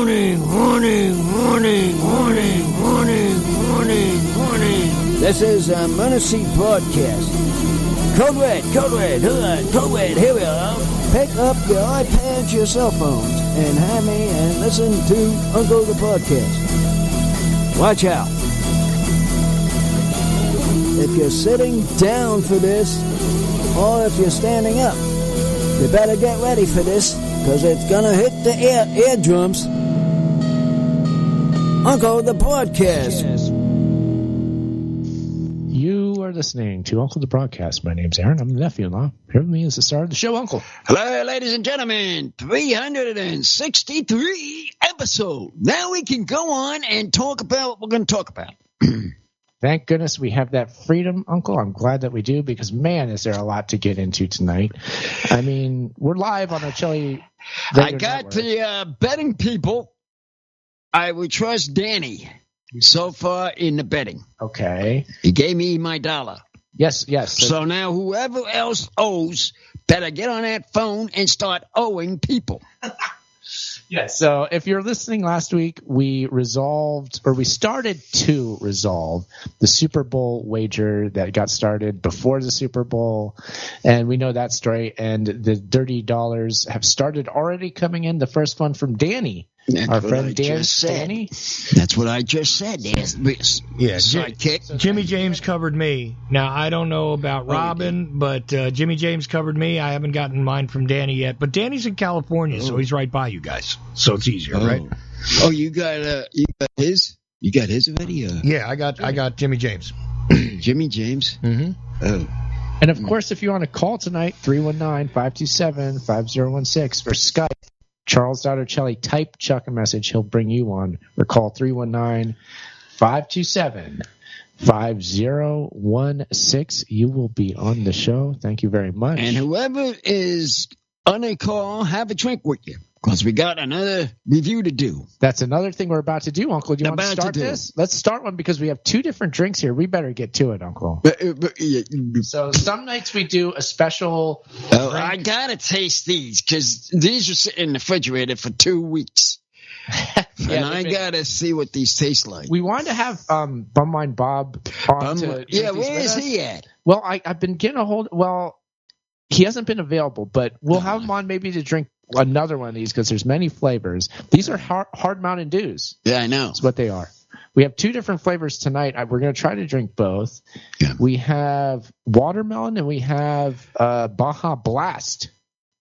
This is a Munisee broadcast. Code Red, here we are. Pick up your iPads, your cell phones, and have me and listen to Uncle the Podcast. Watch out. If you're sitting down for this, or if you're standing up, you better get ready for this, because it's gonna hit the eardrums. Uncle the Podcast. You are listening to Uncle the Broadcast. My name's Aaron. I'm the nephew-in-law. Here with me is the star of the show, Uncle. Hello, ladies and gentlemen. 363 episode. Now we can go on and talk about what we're going to talk about. Thank goodness we have that freedom, Uncle. I'm glad that we do because, man, is there a lot to get into tonight. I mean, we're live on our Chili I got the betting people. I would trust Danny so far in the betting. Okay. He gave me my $1. Yes. So now whoever else owes better get on that phone and start owing people. Yes. So if you're listening last week, we started to resolve the Super Bowl wager that got started before the Super Bowl. And we know that story. And the dirty dollars have started already coming in. The first one from Danny. That's our friend Danny. That's what I just said. Yeah, sidekick. Jimmy James covered me. Now, I don't know about Robin, but Jimmy James covered me. I haven't gotten mine from Danny yet. But Danny's in California, so he's right by you guys. So it's easier, right? Oh, you got his? You got his already? Yeah, I got Jimmy James. Jimmy James? Mm-hmm. Oh. And, of course, if you want to call tonight, 319-527-5016 for Skype. Charles Dautercelli, type Chuck a message. He'll bring you on. Or call 319-527-5016. You will be on the show. Thank you very much. And whoever is on a call, have a drink with you. Because we got another review to do. That's another thing we're about to do, Uncle. Do you want to start this? Let's start one because we have two different drinks here. We better get to it, Uncle. So some nights we do a special drink. I got to taste these because these are sitting in the refrigerator for 2 weeks. And I got to see what these taste like. We wanted to have Bumwine Bob on to where is he at? Well, I've been getting a hold – well, he hasn't been available, but we'll have him on maybe to drink – another one of these because there's many flavors. These are hard Mountain Dews. Yeah, I know. That's what they are. We have two different flavors tonight. We're going to try to drink both. Yeah. We have watermelon and we have Baja Blast.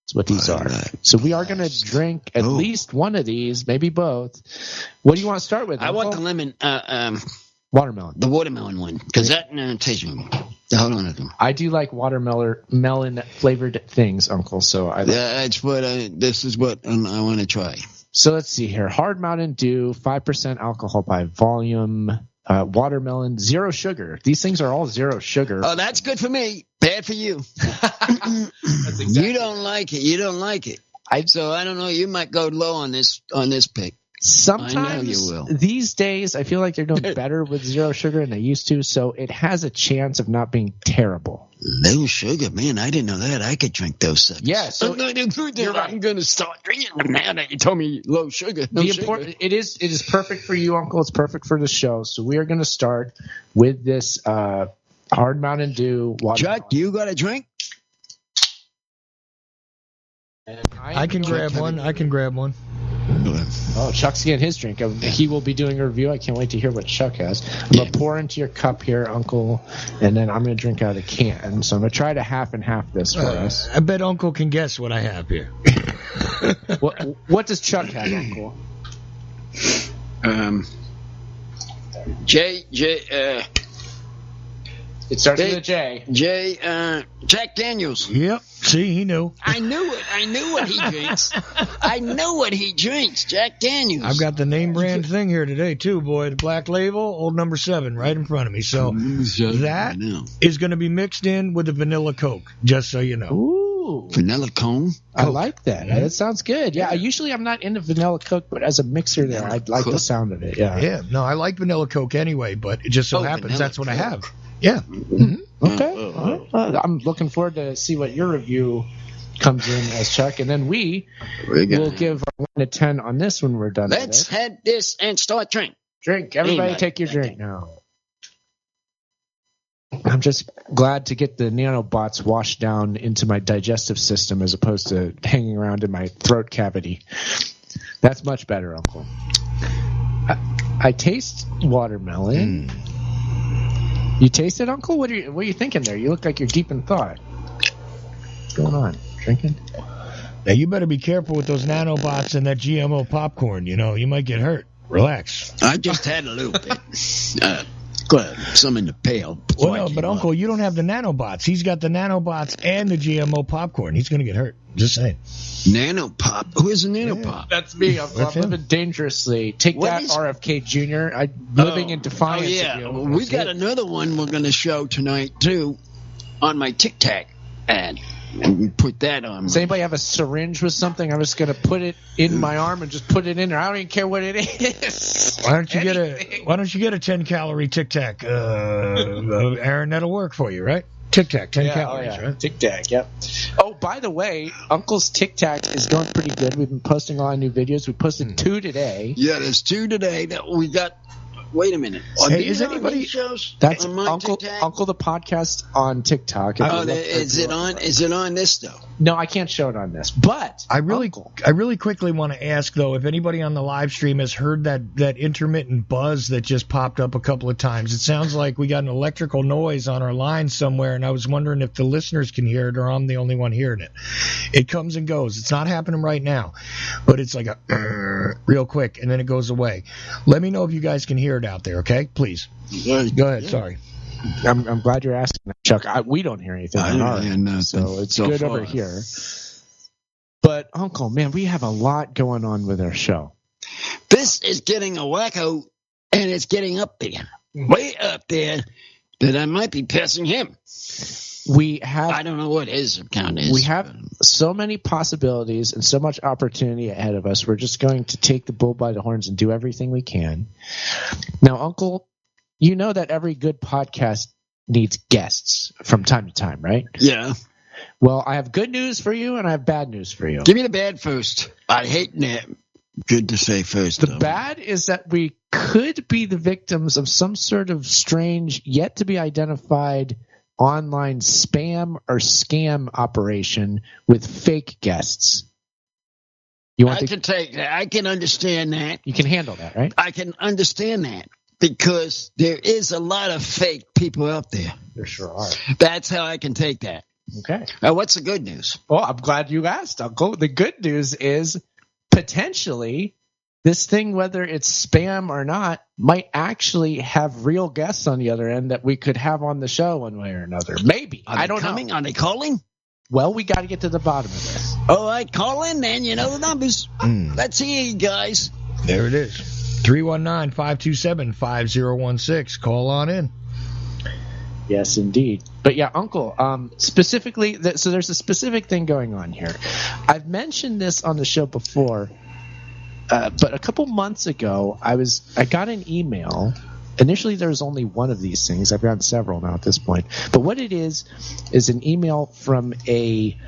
That's what these are. So we are going to drink at least one of these, maybe both. What do you want to start with? I want the lemon. Watermelon. The watermelon one because that tastes good. Hold on. I do like watermelon flavored things, Uncle. So that's what this is what I want to try. So let's see here. Hard Mountain Dew, 5% alcohol by volume. Watermelon, 0 sugar. These things are all 0 sugar. Oh, that's good for me. Bad for you. You don't like it. You don't like it. So I don't know. You might go low on this pick. Sometimes I know you will. These days, I feel like they're doing better with 0 sugar than they used to, so it has a chance of not being terrible. Low sugar, man! I didn't know that. I could drink those suckers. Yeah, so I'm going to start drinking them now that you told me low sugar. It is perfect for you, Uncle. It's perfect for the show. So we are going to start with this Hard Mountain Dew watermelon. Chuck, you got a drink? I can grab one. Oh, Chuck's getting his drink. He will be doing a review. I can't wait to hear what Chuck has. I'm going to pour into your cup here, Uncle, and then I'm going to drink out of the can. So I'm going to try to half and half this for us. I bet Uncle can guess what I have here. What does Chuck have, Uncle? It starts with a J. Jack Daniels. Yep. See, he knew. I knew it. I knew what he drinks. I know what he drinks. Jack Daniels. I've got the name brand thing here today, too, boy. The Black Label, Old Number 7, right in front of me. So that is going to be mixed in with the Vanilla Coke, just so you know. Ooh. Vanilla cone? I like that. That sounds good. Yeah, usually I'm not into Vanilla Coke, but as a mixer there, I like the sound of it. Yeah. Yeah. No, I like Vanilla Coke anyway, but it just so happens that's what I have. Yeah. Mm-hmm. Okay. I'm looking forward to see what your review comes in as Chuck, and then we will give our 1 to 10 on this when we're done. Let's head this and start drink. Drink. Everybody take your drink now. I'm just glad to get the nanobots washed down into my digestive system as opposed to hanging around in my throat cavity. That's much better, Uncle. I taste watermelon. You taste it, Uncle? What are you thinking there? You look like you're deep in thought. What's going on? Drinking? Now, you better be careful with those nanobots and that GMO popcorn. You know, you might get hurt. Relax. I just had a little bit. Go ahead. Some in the pail. Well, no, but Uncle, you don't have the nanobots. He's got the nanobots and the GMO popcorn. He's going to get hurt. Just saying. Nanopop? Who is a nanopop? That's me. I'm living dangerously. Take that, RFK Jr. I'm living in defiance. Oh, yeah. Of you. We got another one we're going to show tonight, too, on my Tic Tac ad. And we put that on. Does anybody have a syringe with something? I'm just going to put it in my arm and just put it in there. I don't even care what it is. Why don't you get a 10-calorie Tic Tac? Aaron, that'll work for you, right? Tic Tac, 10 calories, right? Tic Tac, yep. Oh, by the way, Uncle's Tic Tac is going pretty good. We've been posting a lot of new videos. We posted 2 today. Yeah, there's 2 today that we got. Wait a minute. Hey, is anybody shows? That's Uncle the podcast on TikTok. Is it on this though? No, I can't show it on this. But I really quickly want to ask though if anybody on the live stream has heard that intermittent buzz that just popped up a couple of times. It sounds like we got an electrical noise on our line somewhere, and I was wondering if the listeners can hear it or I'm the only one hearing it. It comes and goes. It's not happening right now, but it's like a real quick, and then it goes away. Let me know if you guys can hear it out there, okay? Please. Go ahead. Yeah. Sorry. I'm glad you're asking that, Chuck. We don't hear anything on our end, so it's good over here. But, Uncle, man, we have a lot going on with our show. This is getting a wacko, and it's getting up there. Way up there that I might be passing him. I don't know what his account is. We have so many possibilities and so much opportunity ahead of us. We're just going to take the bull by the horns and do everything we can. Now, Uncle, you know that every good podcast needs guests from time to time, right? Yeah. Well, I have good news for you and I have bad news for you. Give me the bad first. I hate that. Good to say first. The bad is that we could be the victims of some sort of strange, yet to be identified online spam or scam operation with fake guests. I can take that. I can understand that. You can handle that, right? I can understand that because there is a lot of fake people out there. There sure are. That's how I can take that. Okay. What's the good news? Well, I'm glad you asked, Uncle. The good news is potentially this thing, whether it's spam or not, might actually have real guests on the other end that we could have on the show one way or another. Maybe. I don't know. Are they calling? Well, we got to get to the bottom of this. All right, call in then. You know the numbers. Let's hear you guys. There it is. 319-527-5016. Call on in. Yes, indeed. But yeah, Uncle, specifically, so there's a specific thing going on here. I've mentioned this on the show before, but a couple months ago, I got an email. Initially, there was only one of these things. I've gotten several now at this point. But what it is an email from a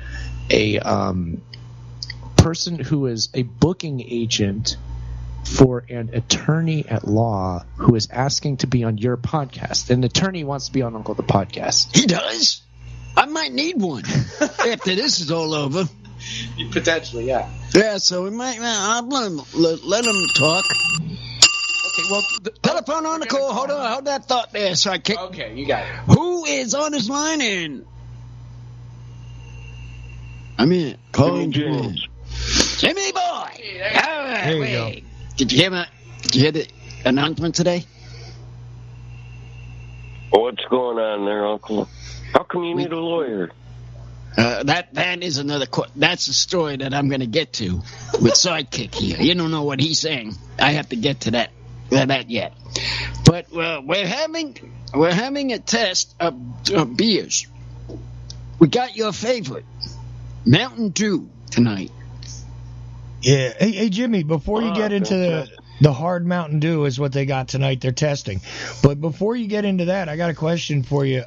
person who is a booking agent for an attorney at law who is asking to be on your podcast. An attorney wants to be on Uncle the Podcast. He does? I might need one after this is all over. Potentially, yeah. Yeah, so we might. I'll let him talk. Okay, well, telephone on the call. Hold on, hold that thought there, sidekick. Okay, you got it. Who is on his line in? I'm in. Calling Jimmy boy. All right, there you go. Did you hear the announcement today? What's going on there, Uncle? How come you need a lawyer? That is another. That's a story that I'm going to get to with Sidekick here. You don't know what he's saying. I have to get to that yet. But we're having a test of beers. We got your favorite, Mountain Dew, tonight. Yeah. Hey, Jimmy. Before you get into The hard Mountain Dew is what they got tonight. They're testing. But before you get into that, I got a question for you.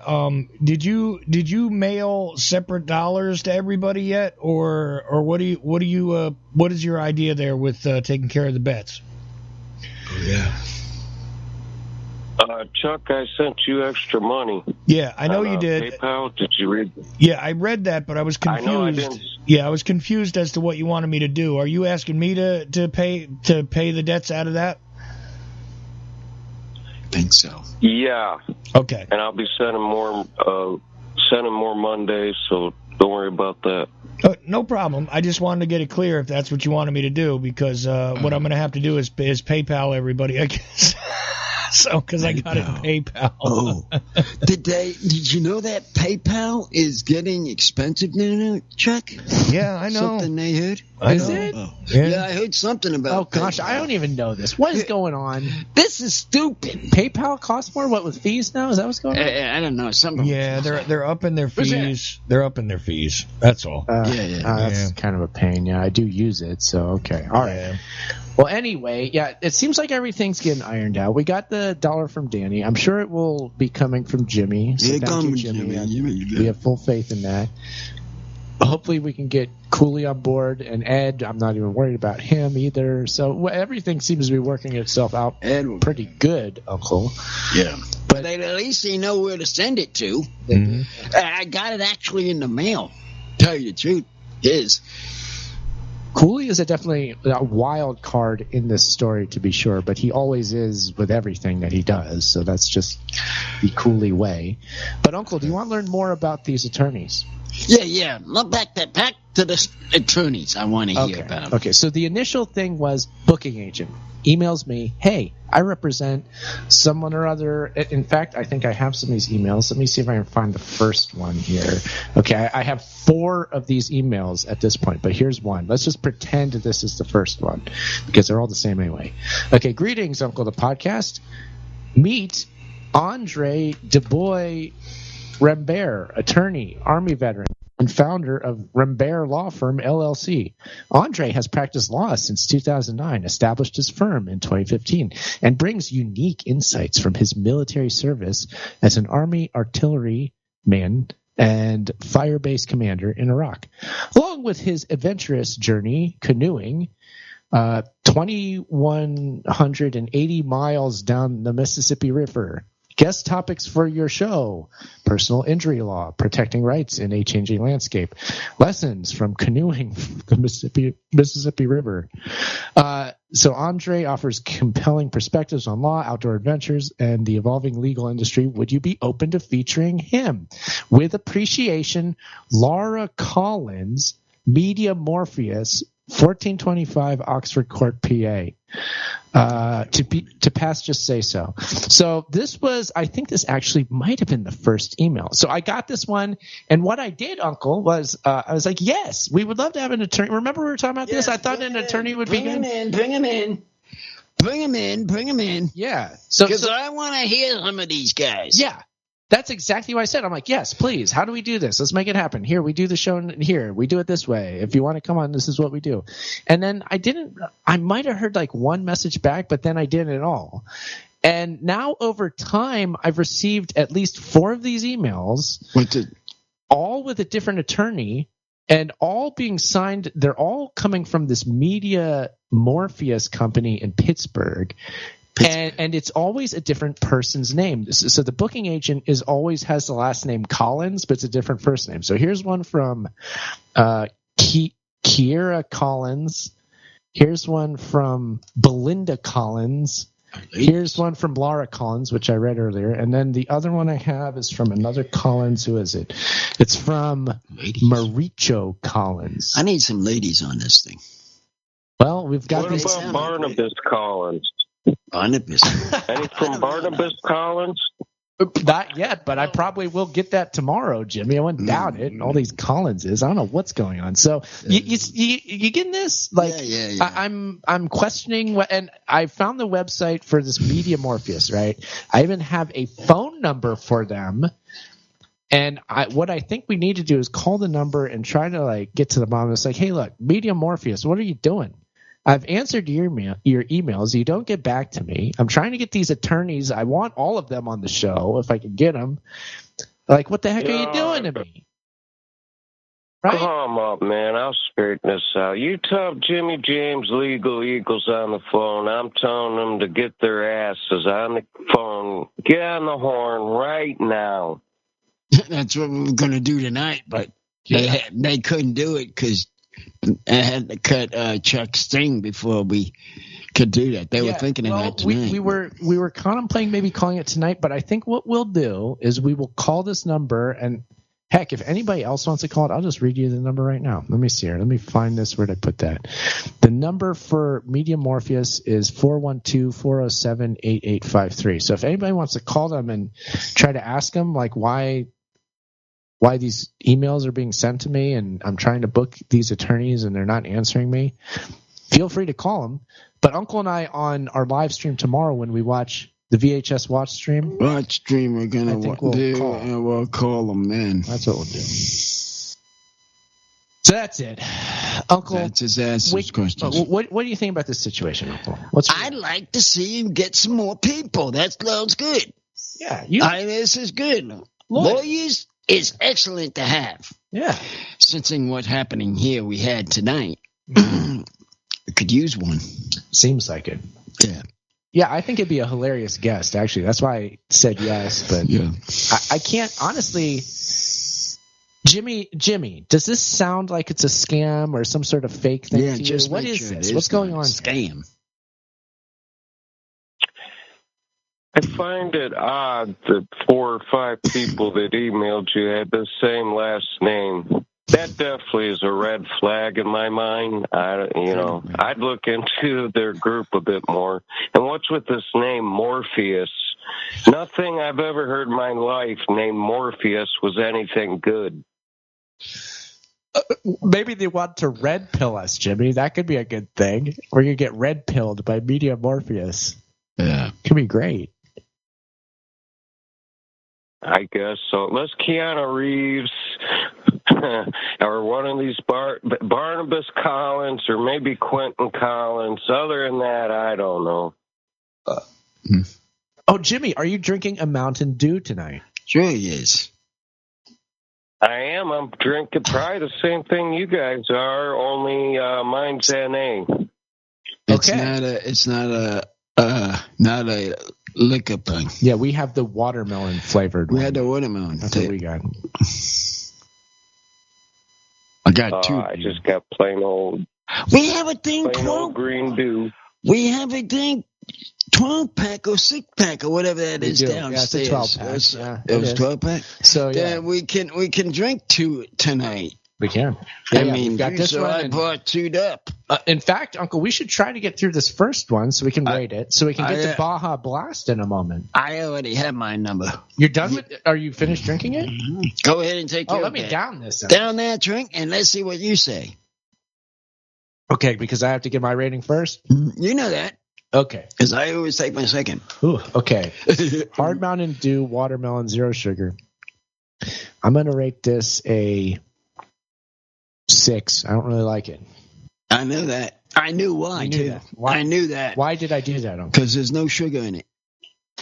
Did you mail separate dollars to everybody yet, or what is your idea there with taking care of the bets? Oh, yeah. Chuck, I sent you extra money. Yeah, I know you did. PayPal, did you read? Yeah, I read that, but I was confused. I know I didn't. Yeah, I was confused as to what you wanted me to do. Are you asking me to pay the debts out of that? I think so. Yeah. Okay. And I'll be sending more Mondays, so don't worry about that. No problem. I just wanted to get it clear if that's what you wanted me to do, because what I'm going to have to do is PayPal everybody, I guess. So, because I got it in PayPal. Oh, did you know that PayPal is getting expensive now, Chuck? Yeah, I know. Something they heard? Is it? Oh. Yeah, I heard something about. Oh gosh, PayPal. I don't even know this. What is going on? This is stupid. PayPal costs more. What with fees now? Is that what's going on? I don't know. Something. Yeah, they're upping their fees. They're upping their fees. That's all. That's kind of a pain. Yeah, I do use it. So okay, all right. Yeah. Well, anyway, yeah, it seems like everything's getting ironed out. We got the dollar from Danny. I'm sure it will be coming from Jimmy. So thank you, Jimmy. We have full faith in that. Hopefully we can get Cooley on board, and Ed, I'm not even worried about him either. So everything seems to be working itself out pretty good, Uncle. Yeah. But at least they know where to send it to. Mm-hmm. I got it actually in the mail. Tell you the truth, Cooley is definitely a wild card in this story, to be sure, but he always is with everything that he does, so that's just the Cooley way. But, Uncle, do you want to learn more about these attorneys? Yeah. Look back to the attorneys. I want to hear about them. Okay, so the initial thing was booking agent emails me, hey, I represent someone or other. In fact, I think I have some of these emails. Let me see if I can find the first one here. Okay, I have 4 of these emails at this point, but here's one. Let's just pretend that this is the first one, because they're all the same anyway. Okay, greetings, Uncle the Podcast. Meet Andre DuBois Rambert, attorney, Army veteran, and founder of Rambert Law Firm, LLC. Andre has practiced law since 2009, established his firm in 2015, and brings unique insights from his military service as an Army artilleryman and fire base commander in Iraq. Along with his adventurous journey canoeing 2,180 miles down the Mississippi River. Guest topics for your show: personal injury law, protecting rights in a changing landscape, lessons from canoeing the Mississippi River. So Andre offers compelling perspectives on law, outdoor adventures, and the evolving legal industry. Would you be open to featuring him? With appreciation, Laura Collins, Media Morpheus, 1425 Oxford Court, PA. To pass, just say so. So this was, I think this actually might have been the first email. So I got this one, and what I did, Uncle, was I was like, yes, we would love to have an attorney. Remember we were talking about this? I thought an attorney would be good. Bring him in. Yeah. Because I want to hear some of these guys. Yeah. That's exactly what I said. I'm like, yes, please. How do we do this? Let's make it happen. Here, we do the show here. We do it this way. If you want to come on, this is what we do. And then I might have heard like one message back, but then I didn't at all. And now over time, I've received at least 4 of these emails, all with a different attorney, and all being signed. They're all coming from this Media Morpheus company in Pittsburgh. And it's always a different person's name. So the booking agent always has the last name Collins, but it's a different first name. So here's one from Kiera Collins. Here's one from Belinda Collins. Here's one from Laura Collins, which I read earlier. And then the other one I have is from another Collins. Who is it? It's from Maricho Collins. I need some ladies on this thing. Well, we've got What about Barnabas Collins? Barnabas. Any from Barnabas Collins? Not yet, but I probably will get that tomorrow, Jimmy. I wouldn't doubt it. And all these Collinses, I don't know what's going on. So you getting this? Like, yeah. I'm questioning and I found the website for this Media Morpheus, right? I even have a phone number for them. And what I think we need to do is call the number and try to like get to the bottom. It's like, hey, look, Media Morpheus, what are you doing? I've answered your emails. You don't get back to me. I'm trying to get these attorneys. I want all of them on the show if I can get them. Like, what the heck are you doing to me? Right? Come up, man. I'll straighten this out. You tell Jimmy James Legal Eagles on the phone. I'm telling them to get their asses on the phone. Get on the horn right now. That's what we were going to do tonight, but they couldn't do it because I had to cut Chuck's Sting before we could do that. They were thinking of that tonight. We were contemplating maybe calling it tonight, but I think what we'll do is we will call this number, and heck, if anybody else wants to call it, I'll just read you the number right now. Let me see here. Let me find this. Where did I put that? The number for Media Morpheus is 412-407-8853. So if anybody wants to call them and try to ask them like why these emails are being sent to me and I'm trying to book these attorneys and they're not answering me, feel free to call them. But Uncle and I on our live stream tomorrow when we watch the VHS watch stream. Watch stream we're going to do, and we'll call them then. That's what we'll do. So that's it. Uncle. That's his answers questions. What do you think about this situation, Uncle? I'd like to see him get some more people. That sounds good. Yeah. This is good. Lawyers is excellent to have. Yeah. Sensing what's happening here we had tonight. We could use one. Seems like it. Yeah. Yeah, I think it'd be a hilarious guest, actually. That's why I said yes, but I can't, honestly. Jimmy, does this sound like it's a scam or some sort of fake thing to you? What is this? What's going on? Scam. I find it odd that 4 or 5 people that emailed you had the same last name. That definitely is a red flag in my mind. I'd look into their group a bit more. And what's with this name Morpheus? Nothing I've ever heard in my life named Morpheus was anything good. Maybe they want to red pill us, Jimmy. That could be a good thing. We're going to get red pilled by Media Morpheus. Yeah. Could be great. I guess so. Unless Keanu Reeves or one of these Barnabas Collins or maybe Quentin Collins. Other than that, I don't know. Oh, Jimmy, are you drinking a Mountain Dew tonight? Sure he is. I am. I'm drinking probably the same thing you guys are, only mine's NA. It's not a liquor thing. Yeah, we have the watermelon flavored one. We had the watermelon. That's what we got. I got 2. I just got plain old. We have a thing called Green Dew. We have a thing 12-pack or 6-pack or whatever that is downstairs. Yeah, it's a 12-pack. It was 12-pack. So we can drink 2 tonight. We can. I mean, got this one. I bought 2'd up. In fact, Uncle, we should try to get through this first one so we can rate it, so we can get to Baja Blast in a moment. I already have my number. You're done with it? Are you finished drinking it? Mm-hmm. Go ahead and take your let me down this. Down that drink, and let's see what you say. Okay, because I have to get my rating first? You know that. Okay. Because I always take my second. Ooh, okay. Hard Mountain Dew, watermelon, 0 sugar. I'm going to rate this a 6. I don't really like it. I know that. I knew why, too. I knew that. Why did I do that, Uncle? Because there's no sugar in it.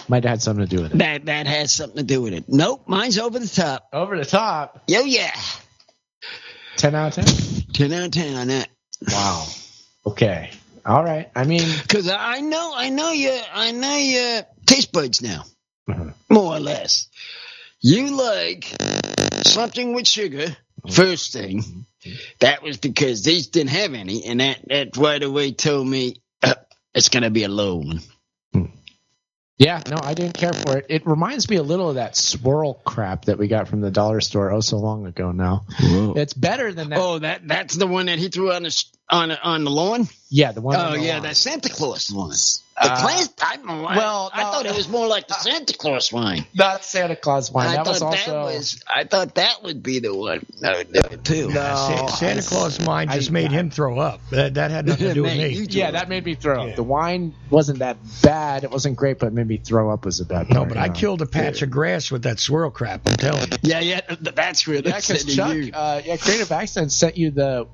Might have had something to do with it. That has something to do with it. Nope, mine's over the top. Over the top? Yo, yeah. 10 out of 10? 10 out of 10 on that. Wow. Okay. All right. I mean, because I know your taste buds now, mm-hmm. more or less. You like something with sugar. First thing, that was because these didn't have any, and that right away told me it's gonna be a low one. Yeah, no, I didn't care for it. It reminds me a little of that swirl crap that we got from the dollar store so long ago now. Whoa. It's better than that. Oh, that's the one that he threw on the lawn? Yeah, the one on the lawn. That Santa Claus one. I thought it was more like the Santa Claus wine. Not Santa Claus wine. I thought that would be the one. Too. No, Santa Claus wine just made him throw up. That had nothing to do with me. Yeah, that made me throw up. The wine wasn't that bad. It wasn't great, but it made me throw up was about. No, but I killed a patch of grass with that swirl crap. I'm telling you. Yeah, that's real. Yeah, because Chuck, Creative Accents sent you the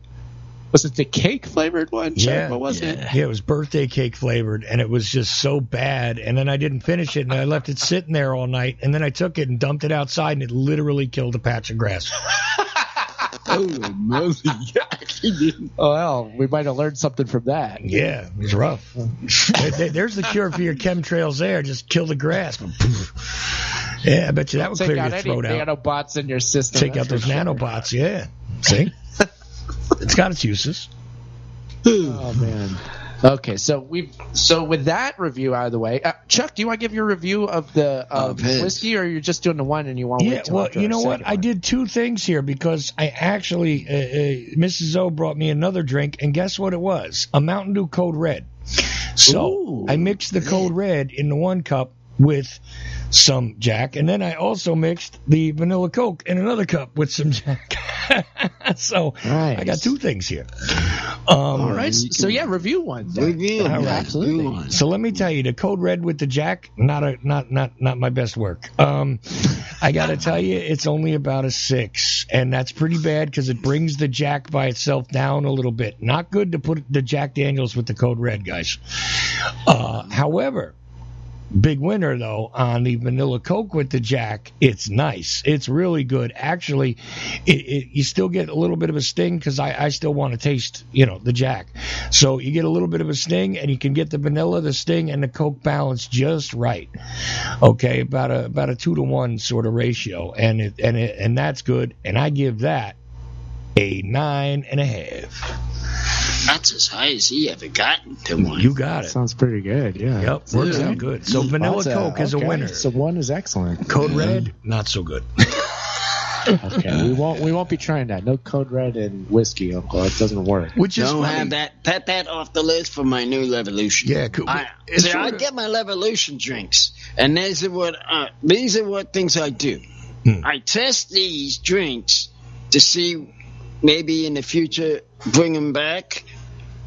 Was it the cake flavored one, Chuck? Yeah. What was it? Yeah, it was birthday cake flavored, and it was just so bad. And then I didn't finish it, and I left it sitting there all night. And then I took it and dumped it outside, and it literally killed a patch of grass. Holy moly. Oh, well, we might have learned something from that. Yeah, it was rough. There's the cure for your chemtrails there. Just kill the grass. Yeah, I bet you that would clear your throat out. Nanobots in your system. Take out those nanobots, yeah. See? It's got its uses. Oh, man. Okay, so with that review out of the way, Chuck, do you want to give your review of the whiskey, or you're just doing the one and you want to wait till well, after you know what? one? I did two things here because I actually, Mrs. O brought me another drink, and guess what it was? A Mountain Dew Code Red. So Ooh. I mixed the Code Red in the one cup with some Jack, and then I also mixed the vanilla Coke in another cup with some Jack. So nice. I got two things here. All right. So yeah, review one. Review, all right. absolutely. So let me tell you, the Code Red with the Jack, not my best work. I got to tell you, it's only about a 6, and that's pretty bad because it brings the Jack by itself down a little bit. Not good to put the Jack Daniels with the Code Red, guys. However, big winner, though, on the vanilla Coke with the Jack. It's nice. It's really good. Actually, you still get a little bit of a sting because I still want to taste, the Jack. So you get a little bit of a sting, and you can get the vanilla, the sting, and the Coke balance just right. Okay, about a 2-to-1 sort of ratio, and that's good. And I give that a 9.5. That's as high as he ever gotten to one. You got it. Sounds pretty good, yeah. Yep, works out good. So vanilla Coke is a winner. So one is excellent. Code Red, not so good. Okay, we won't be trying that. No Code Red and whiskey, Uncle. It doesn't work. Which is don't funny. have that. Put that off the list for my new Revolution. Yeah, cool. I get my Revolution drinks, and these are what things I do. I test these drinks to see maybe in the future bring them back,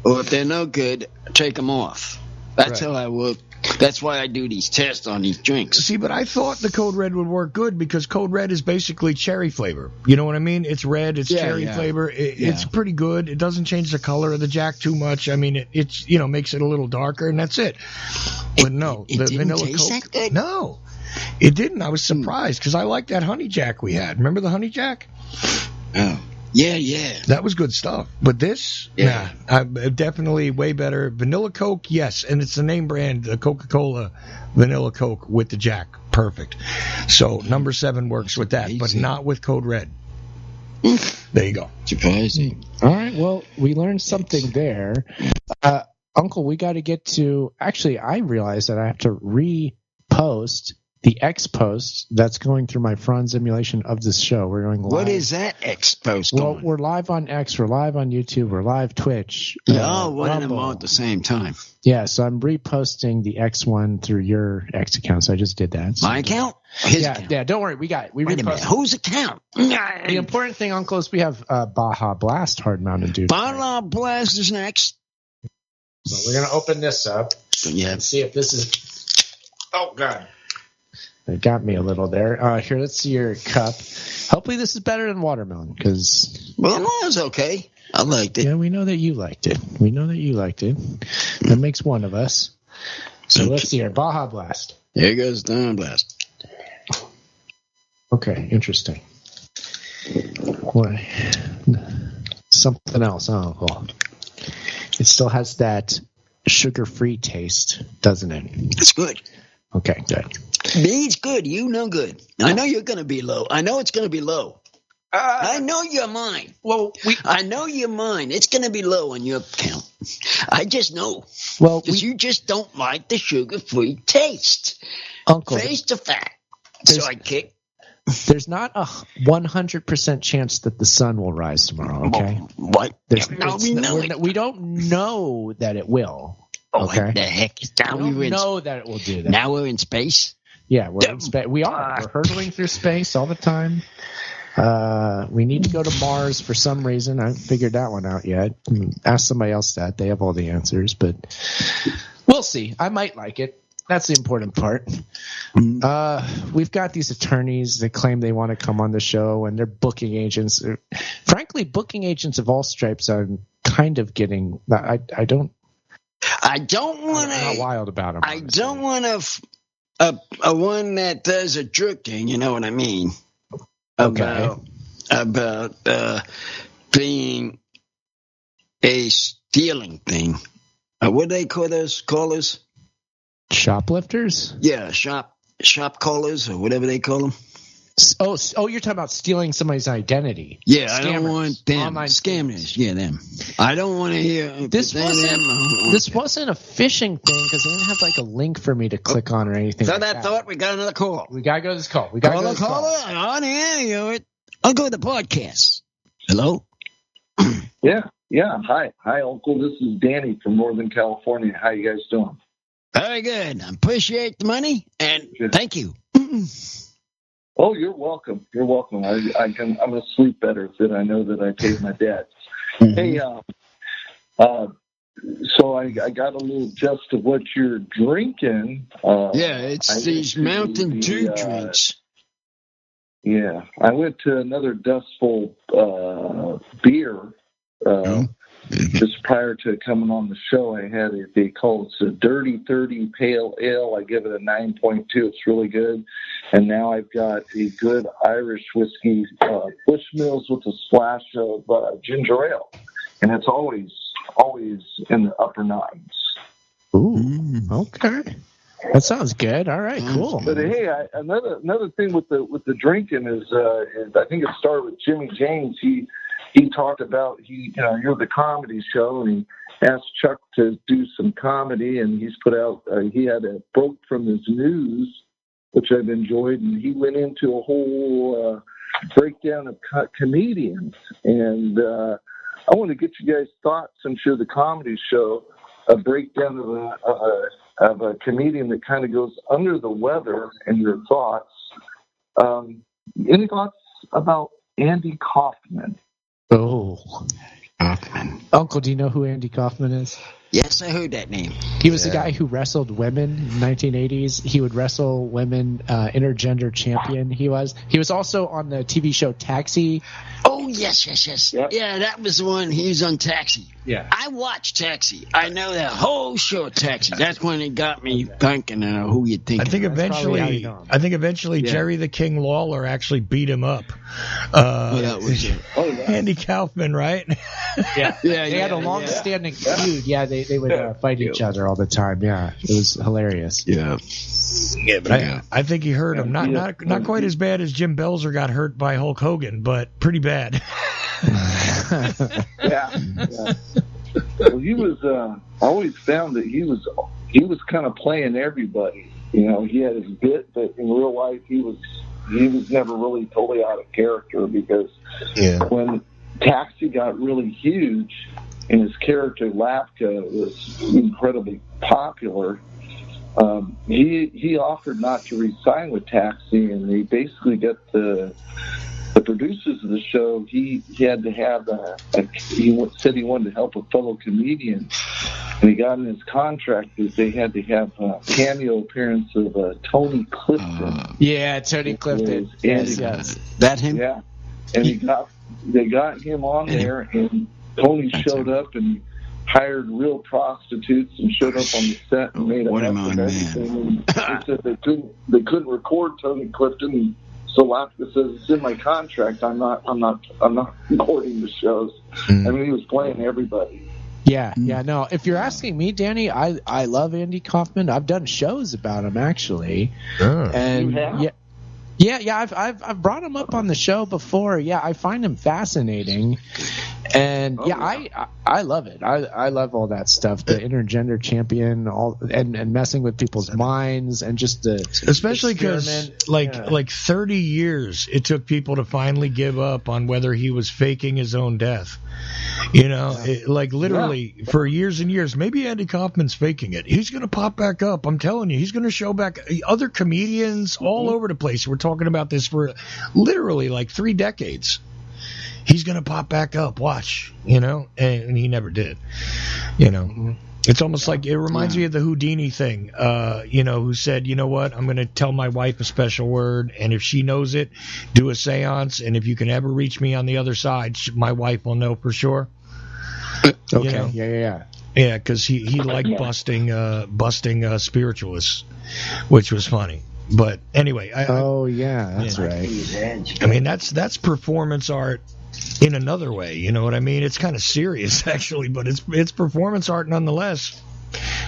or if they're no good, take them off. That's how I work. That's why I do these tests on these drinks. See, but I thought the Code Red would work good because Code Red is basically cherry flavor. You know what I mean? It's red, it's cherry flavor. It's pretty good. It doesn't change the color of the Jack too much. I mean, it's makes it a little darker, and that's it. But no, the vanilla Coke. That good? No, it didn't. I was surprised because I liked that Honey Jack we had. Remember the Honey Jack? Oh. Yeah. That was good stuff. But this, definitely way better. Vanilla Coke, yes. And it's the name brand, the Coca-Cola Vanilla Coke with the Jack. Perfect. So number 7 works with that, but not with Code Red. There you go. Surprising. All right. Well, we learned something there. Uncle, we got to get to... Actually, I realized that I have to repost the X post that's going through my Franz emulation of this show. We're going live. What is that X post going? Well, we're live on X, we're live on YouTube, we're live Twitch. One of them all at the same time. Yeah, so I'm reposting the X one through your X account. So I just did that. So. My account? His account. Yeah, don't worry, we got it. Wait a minute, whose account? The important thing, Uncle, is we have Baja Blast Hard Mountain Dew. Baja Blast is next. So we're gonna open this up and see if this is. Oh God. It got me a little there. Here, let's see your cup. Hopefully this is better than watermelon, because... Well, it was okay. I liked it. Yeah, we know that you liked it. That makes one of us. So let's see here. Baja Blast. There goes Baja Blast. Okay, interesting. What? Something else. Oh, cool. It still has that sugar-free taste, doesn't it? It's good. Okay, good. Me's good. You know good. I know you're going to be low. I know it's going to be low. I know you're mine. Well, I know you're mine. It's going to be low on your account. I just know. Well, because you just don't like the sugar-free taste. Uncle, face the fact. So I kick. There's not a 100% chance that the sun will rise tomorrow. Okay. What? We don't know that it will. Oh, okay. What the heck is that? We don't know that it will do that. Now we're in space? Yeah, we're in space. We are. We're hurtling through space all the time. We need to go to Mars for some reason. I haven't figured that one out yet. Ask somebody else that. They have all the answers, but we'll see. I might like it. That's the important part. We've got these attorneys that claim they want to come on the show, and they're booking agents. Frankly, booking agents of all stripes I'm kind of getting. I don't. I don't want to. I'm not wild about him. I don't want a one that does a jerk thing. You know what I mean? Okay. About being a stealing thing. What do they call those callers? Shoplifters? Yeah, shop callers or whatever they call them. Oh, you're talking about stealing somebody's identity. Yeah, Scammers. I don't want them. Online scammers. Yeah, them. I don't want to hear this. Wasn't a phishing thing because they didn't have like a link for me to click on or anything. So like that thought we got another call. We gotta go to this call. We gotta go to this call. On here. I'll go to the podcast. Hello. Yeah. Hi, Uncle. This is Danny from Northern California. How you guys doing? Very good. I appreciate the money and thank you. Oh, you're welcome. You're welcome. I'm gonna sleep better that I know that I paid my debts. Hey, so I got a little gist of what you're drinking. It's these Mountain Dew drinks. Yeah, I went to another Dustful beer. Just prior to coming on the show, I had they call it a Dirty 30 Pale Ale. I give it a 9.2. It's really good. And now I've got a good Irish whiskey, Bushmills with a splash of ginger ale, and it's always in the upper nines. Ooh, okay. That sounds good. All right, cool. But hey, another thing with the drinking is I think it started with Jimmy James. He talked about you're the comedy show, and he asked Chuck to do some comedy, and he's put out he had a broke from his news, which I've enjoyed, and he went into a whole breakdown of comedians, and I want to get you guys' thoughts since you're the comedy show, a breakdown of a comedian that kind of goes under the weather, and your thoughts. Any thoughts about Andy Kaufman? Oh, Kaufman. Uncle, do you know who Andy Kaufman is? Yes, I heard that name. He was the guy who wrestled women in the 1980s. He would wrestle women, intergender champion. He was also on the TV show Taxi. Oh, yes. Yep. Yeah, that was the one. He was on Taxi. Yeah. I watched Taxi. I know that whole show, Taxi. That's when it got me thinking who you think. I think eventually Jerry the King Lawler actually beat him up. That was it. Andy Kaufman, right? Yeah. They had a long-standing feud. Yeah, they would fight each other all the time. Yeah, it was hilarious. Yeah. Yeah, but I think he hurt him. Not quite as bad as Jim Belzer got hurt by Hulk Hogan, but pretty bad. Yeah. Well, he was. I always found that he was kind of playing everybody. He had his bit, but in real life, he was never really totally out of character because when Taxi got really huge and his character Lapka was incredibly popular, he offered not to re-sign with Taxi, and they basically got the producers of the show. He had to have he said he wanted to help a fellow comedian, and he got in his contract that they had to have a cameo appearance of Tony Clifton. Tony Clifton. Yes. That him? Yeah, and they got him on there, and Tony showed up and hired real prostitutes and showed up on the set and made what a mess of everything. And they said they couldn't record Tony Clifton. And so Lapka says it's in my contract. I'm not recording the shows. I mean, he was playing everybody. Yeah. No, if you're asking me, Danny, I love Andy Kaufman. I've done shows about him actually. And you have? Yeah, I've brought him up on the show before. Yeah, I find him fascinating, and I love it. I love all that stuff, the intergender champion, and messing with people's minds, and just the especially because like 30 years it took people to finally give up on whether he was faking his own death. Literally for years and years. Maybe Andy Kaufman's faking it. He's going to pop back up. I'm telling you, he's going to show back. Other comedians all over the place. We're talking about this for literally like 3 decades. He's going to pop back up. Watch, and he never did. It's almost like it reminds me of the Houdini thing. Who said, you know what? I'm going to tell my wife a special word, and if she knows it, do a seance. And if you can ever reach me on the other side, my wife will know for sure. Okay. Yeah. Yeah, because he liked busting spiritualists, which was funny. But anyway, that's right. I mean, that's performance art in another way. You know what I mean? It's kind of serious actually, but it's performance art nonetheless.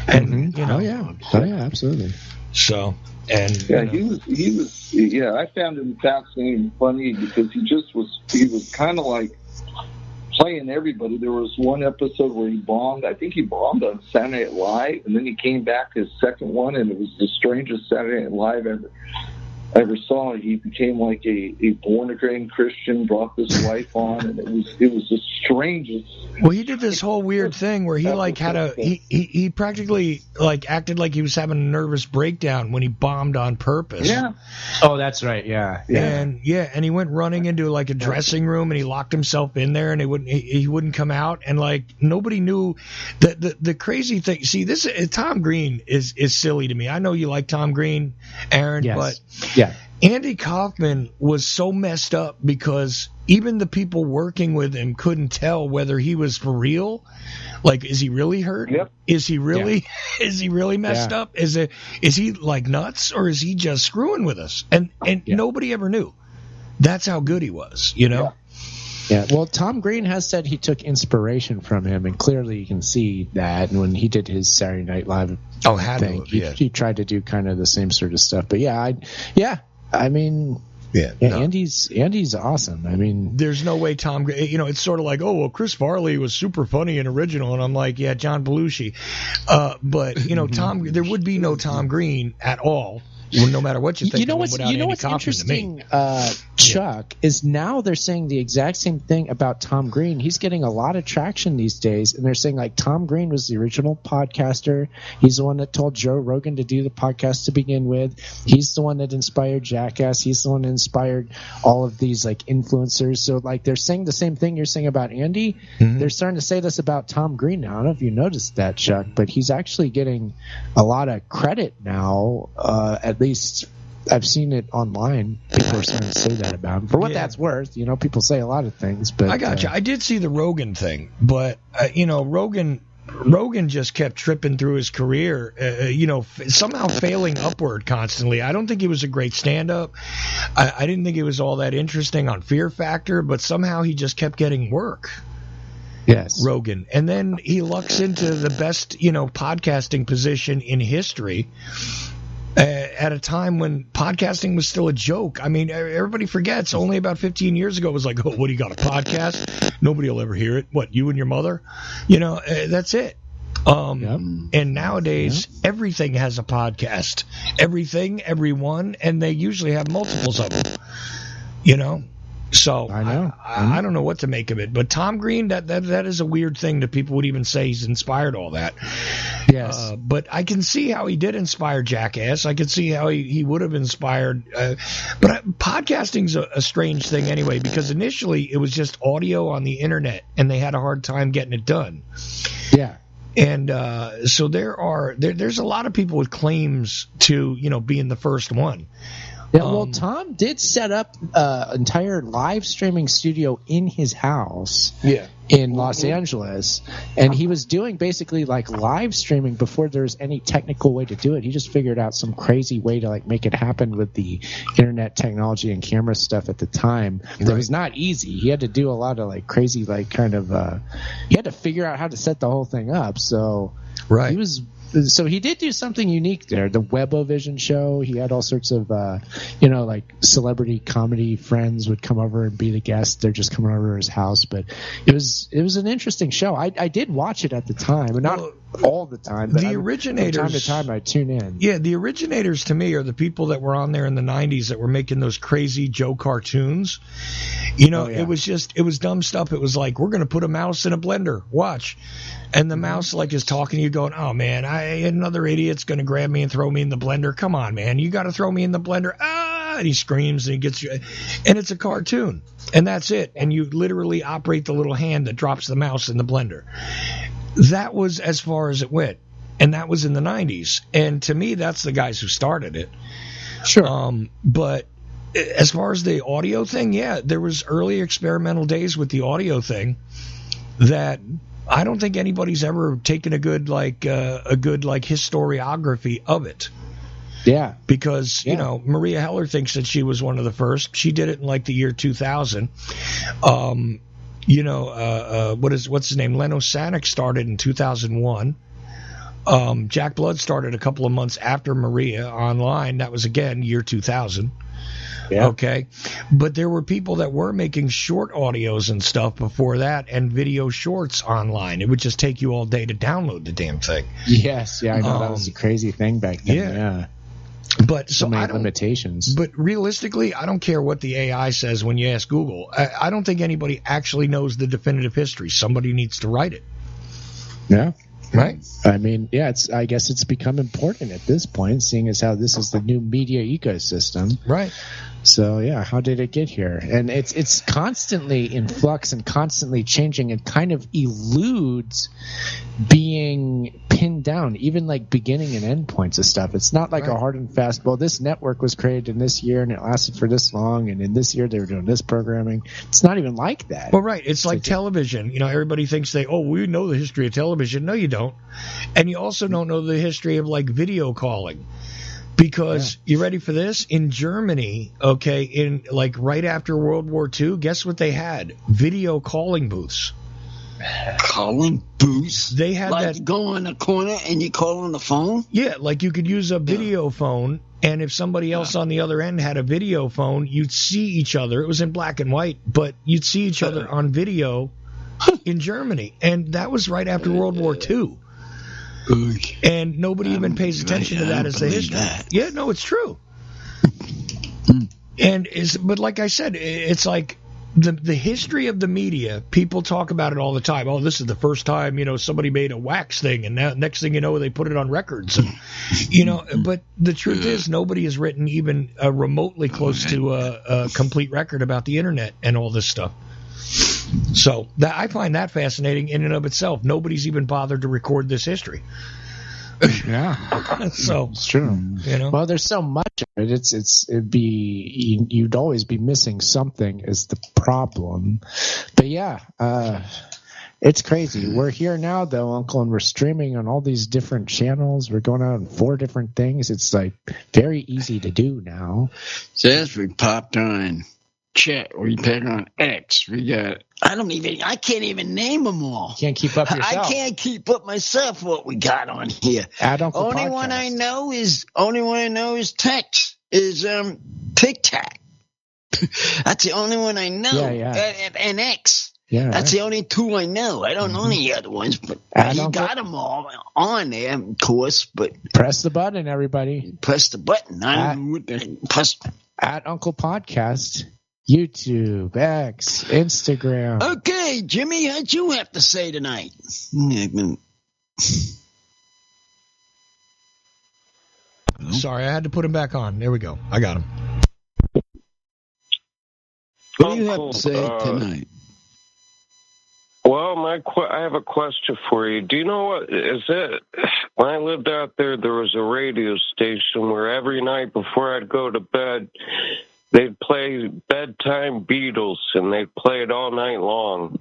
And absolutely. So and he was I found him fascinating and funny because he was kind of like playing everybody. There was one episode where he bombed. I think he bombed on Saturday Night Live, and then he came back his second one, and it was the strangest Saturday Night Live ever saw. He became like a born again Christian, brought this wife on, and it was the strangest. Well, he did this whole weird thing where he like had he practically like acted like he was having a nervous breakdown when he bombed on purpose. Yeah. Oh, that's right. Yeah. And he went running into like a dressing room and he locked himself in there and he wouldn't come out, and like nobody knew the crazy thing. See, this Tom Green is silly to me. I know you like Tom Green, Aaron, but Andy Kaufman was so messed up because even the people working with him couldn't tell whether he was for real. Like, is he really hurt? Yep. Is he really messed up? Is he like nuts, or is he just screwing with us? And nobody ever knew. That's how good he was, you know? Yeah. Well, Tom Green has said he took inspiration from him, and clearly you can see that. And when he did his Saturday Night Live thing, he tried to do kind of the same sort of stuff. But Andy's awesome. I mean, there's no way Tom, it's sort of like, oh, well, Chris Farley was super funny and original, and I'm like, yeah, John Belushi. But there would be no Tom Green at all. No matter what you think, what's interesting, Chuck, is now they're saying the exact same thing about Tom Green. He's getting a lot of traction these days, and they're saying like Tom Green was the original podcaster. He's the one that told Joe Rogan to do the podcast to begin with. He's the one that inspired Jackass. He's the one that inspired all of these like influencers. So like they're saying the same thing you're saying about Andy. Mm-hmm. They're starting to say this about Tom Green now. I don't know if you noticed that, Chuck, but he's actually getting a lot of credit now. At least I've seen it online. People are starting to say that about him. For what that's worth, people say a lot of things. But I got you. I did see the Rogan thing, but Rogan just kept tripping through his career. Somehow failing upward constantly. I don't think he was a great stand-up. I didn't think it was all that interesting on Fear Factor, but somehow he just kept getting work. Yes, Rogan, and then he lucks into the best podcasting position in history. At a time when podcasting was still a joke. I mean, everybody forgets only about 15 years ago it was like, oh, what do you got, a podcast? Nobody will ever hear it. What, you and your mother? That's it. And nowadays, everything has a podcast. Everything, everyone, and they usually have multiples of them. So I know. I don't know what to make of it, but Tom Green, that is a weird thing that people would even say he's inspired all that. Yes, but I can see how he did inspire Jackass. I can see how he would have inspired. But podcasting's a strange thing anyway, because initially it was just audio on the internet, and they had a hard time getting it done. Yeah. And so there's a lot of people with claims to being the first one. Yeah, well, Tom did set up an entire live streaming studio in his house in Los Angeles, and he was doing basically like live streaming before there was any technical way to do it. He just figured out some crazy way to like make it happen with the internet technology and camera stuff at the time. Right. It was not easy. He had to do a lot of like crazy like kind of he had to figure out how to set the whole thing up. So So he did do something unique there. The Webovision show, he had all sorts of, like celebrity comedy friends would come over and be the guests. They're just coming over to his house. But it was an interesting show. I did watch it at the time, and not all the time. But the originators, from time to time, I tune in. Yeah, the originators to me are the people that were on there in the 90s that were making those crazy Joe cartoons. It was dumb stuff. It was like, we're going to put a mouse in a blender. Watch. And the mouse like is talking to you going, oh, man, another idiot's going to grab me and throw me in the blender. Come on, man. You got to throw me in the blender. Ah! And he screams and he gets you. And it's a cartoon. And that's it. And you literally operate the little hand that drops the mouse in the blender. That was as far as it went. And that was in the 90s. And to me, that's the guys who started it. Sure. But as far as the audio thing, there was early experimental days with the audio thing that I don't think anybody's ever taken a good historiography of it. Yeah. Because, Maria Heller thinks that she was one of the first. She did it in like the year 2000. What's his name? Leno Sanik started in 2001. Jack Blood started a couple of months after Maria online. That was, again, year 2000. Yeah. Okay. But there were people that were making short audios and stuff before that and video shorts online. It would just take you all day to download the damn thing. Yes. Yeah, I know. That was a crazy thing back then. Yeah. But so many limitations. But realistically, I don't care what the AI says when you ask Google. I don't think anybody actually knows the definitive history. Somebody needs to write it. Yeah. Right. I mean, I guess it's become important at this point, seeing as how this is the new media ecosystem. Right. So, yeah, how did it get here? And it's constantly in flux and constantly changing and kind of eludes being pinned down, even like beginning and end points of stuff. It's not like a hard and fast, well, this network was created in this year and it lasted for this long, and in this year they were doing this programming. It's not even like that. Well, right. It's like television. Everybody thinks we know the history of television. No, you don't. And you also don't know the history of like video calling. Because you ready for this? In Germany, in like right after World War II, guess what they had? Video calling booths. Calling booths? They had like that. Go in the corner and you call on the phone? Yeah, like you could use a video phone, and if somebody else on the other end had a video phone, you'd see each other. It was in black and white, but you'd see each other on video in Germany. And that was right after World War II. And nobody even pays attention to that as the history. Yeah, no, it's true. But like I said, it's like the history of the media. People talk about it all the time. Oh, this is the first time somebody made a wax thing, and now next thing you know, they put it on records. And, but the truth is, nobody has written even remotely close to a complete record about the internet and all this stuff. So I find that fascinating in and of itself. Nobody's even bothered to record this history. Yeah, so it's true. Well, there's so much of it. You'd always be missing something is the problem. But it's crazy. We're here now, though, Uncle, and we're streaming on all these different channels. We're going out on 4 different things. It's like very easy to do now. Says we popped on chat, or you put on X. We got. I can't even name them all. Can't keep up yourself. I can't keep up myself what we got on here. Only one I know is text is TikTok. That's the only one I know. Yeah. And X. Yeah, that's the only 2 I know. I don't know any other ones, but you got them all on there, of course. But press the button, everybody. Press the button. I don't know what the press. At Uncle Podcast. YouTube, X, Instagram. Okay, Jimmy, how'd you have to say tonight? Sorry, I had to put him back on. There we go. I got him. What do you have to say tonight? Well, I have a question for you. Do you know what is it? When I lived out there was a radio station where every night before I'd go to bed, they'd play bedtime Beatles, and they'd play it all night long.